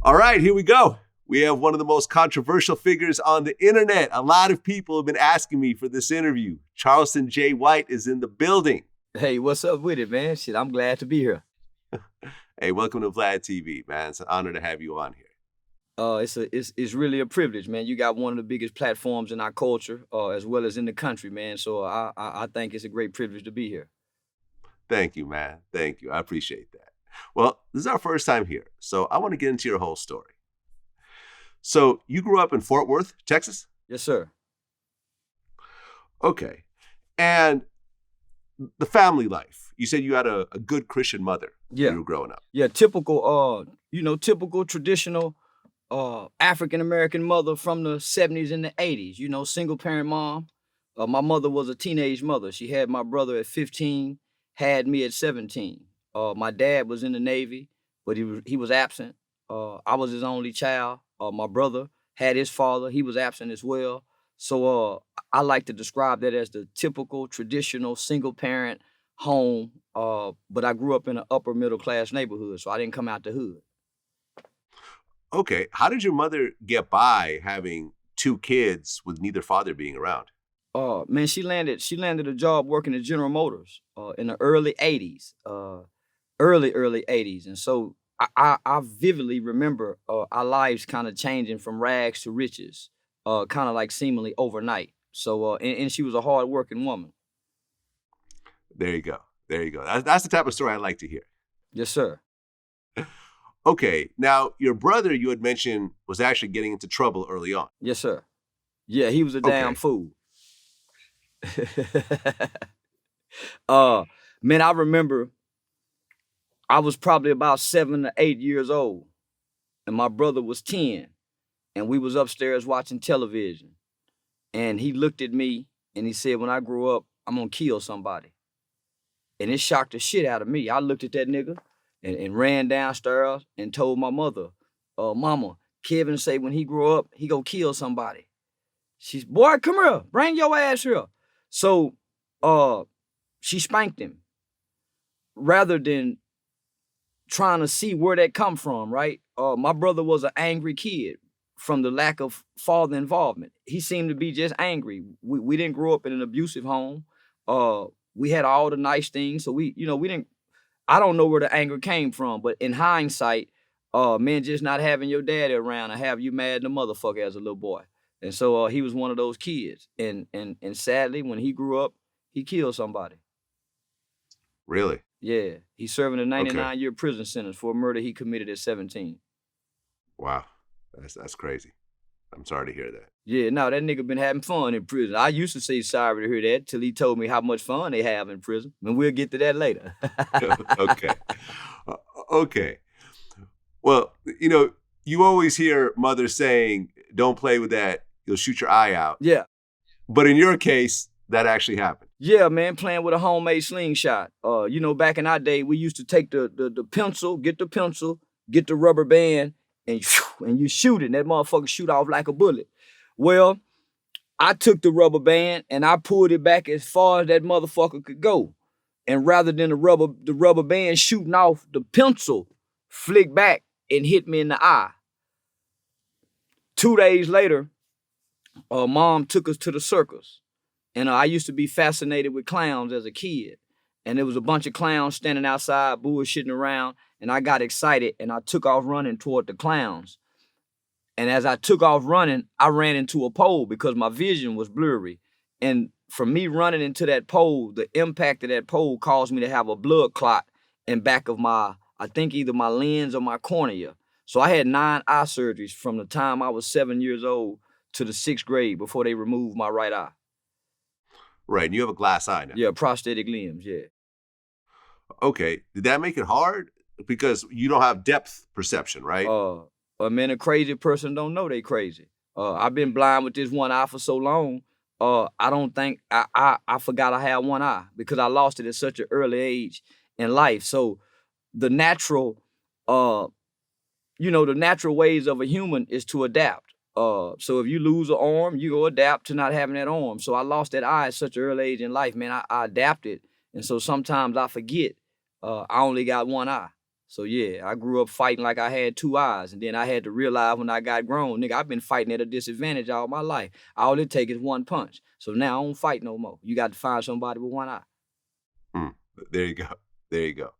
All right, here we go. We have one of the most controversial figures on the internet. A lot of people have been asking me for this interview. Charleston J. White is in the building. Hey, what's up with it, man? Shit, I'm glad to be here. Hey, welcome to VladTV, man. It's an honor to have you on here. It's really a privilege, man. You got one of the biggest platforms in our culture, as well as in the country, man. So I think it's a great privilege to be here. Thank you, man. Thank you. I appreciate that. Well, this is our first time here, so I want to get into your whole story. So you grew up in Fort Worth, Texas? Yes, sir. Okay. And the family life. You said you had a good Christian mother when you were growing up. Yeah, typical, typical traditional African-American mother from the 70s and the 80s, single parent mom. My mother was a teenage mother. She had my brother at 15, had me at 17. My dad was in the Navy, but he was absent. I was his only child. My brother had his father. He was absent as well. So I like to describe that as the typical traditional single parent home. But I grew up in an upper middle class neighborhood, so I didn't come out the hood. Okay. How did your mother get by having two kids with neither father being around? Man, she landed a job working at General Motors in the early 80s, early 80s. And so I vividly remember our lives kind of changing from rags to riches, kind of like seemingly overnight. So, and she was a hard-working woman. There you go. There you go. That's the type of story I like to hear. Yes, sir. Okay. Now, your brother, you had mentioned, was actually getting into trouble early on. Yes, sir. Yeah, he was a damn fool. Man, I remember I was probably about 7 to 8 years old, and my brother was 10, and we was upstairs watching television, and he looked at me and he said, "When I grow up, I'm gonna kill somebody." And it shocked the shit out of me. I looked at that nigga and ran downstairs and told my mother, "Mama, Kevin say when he grow up, he gonna kill somebody." She's, "Boy, come here, bring your ass here." So she spanked him rather than trying to see where that come from, right? My brother was an angry kid from the lack of father involvement. He seemed to be just angry. We didn't grow up in an abusive home. We had all the nice things, so we didn't. I don't know where the anger came from, but in hindsight, man, just not having your daddy around and have you mad in the motherfucker as a little boy. And so he was one of those kids. And sadly, when he grew up, he killed somebody. Really? Yeah. He's serving a 99-year prison sentence for a murder he committed at 17. Wow. That's crazy. I'm sorry to hear that. Yeah, no, that nigga been having fun in prison. I used to say sorry to hear that till he told me how much fun they have in prison. And we'll get to that later. Okay. Okay. Well, you always hear mothers saying, "Don't play with that. You'll shoot your eye out." Yeah. But in your case, that actually happened. Yeah, man, playing with a homemade slingshot. Back in our day, we used to take the pencil, get the rubber band, and you shoot it, and that motherfucker shoot off like a bullet. Well, I took the rubber band and I pulled it back as far as that motherfucker could go. And rather than the rubber band shooting off, the pencil flicked back and hit me in the eye. 2 days later, Mom took us to the circus. And I used to be fascinated with clowns as a kid. And there was a bunch of clowns standing outside, bullshitting around. And I got excited and I took off running toward the clowns. And as I took off running, I ran into a pole because my vision was blurry. And from me running into that pole, the impact of that pole caused me to have a blood clot in back of I think either my lens or my cornea. So I had 9 eye surgeries from the time I was 7 years old to the 6th grade before they removed my right eye. Right, and you have a glass eye now. Yeah, prosthetic limbs, yeah. Okay, did that make it hard? Because you don't have depth perception, right? Man, a crazy person don't know they crazy. I've been blind with this one eye for so long. I don't think I forgot I had one eye because I lost it at such an early age in life. So the natural ways of a human is to adapt. So if you lose an arm, you go adapt to not having that arm. So I lost that eye at such an early age in life, man. I adapted. And so sometimes I forget I only got one eye. So yeah, I grew up fighting like I had two eyes. And then I had to realize when I got grown, nigga, I've been fighting at a disadvantage all my life. All it takes is one punch. So now I don't fight no more. You got to find somebody with one eye. Hmm. There you go. There you go.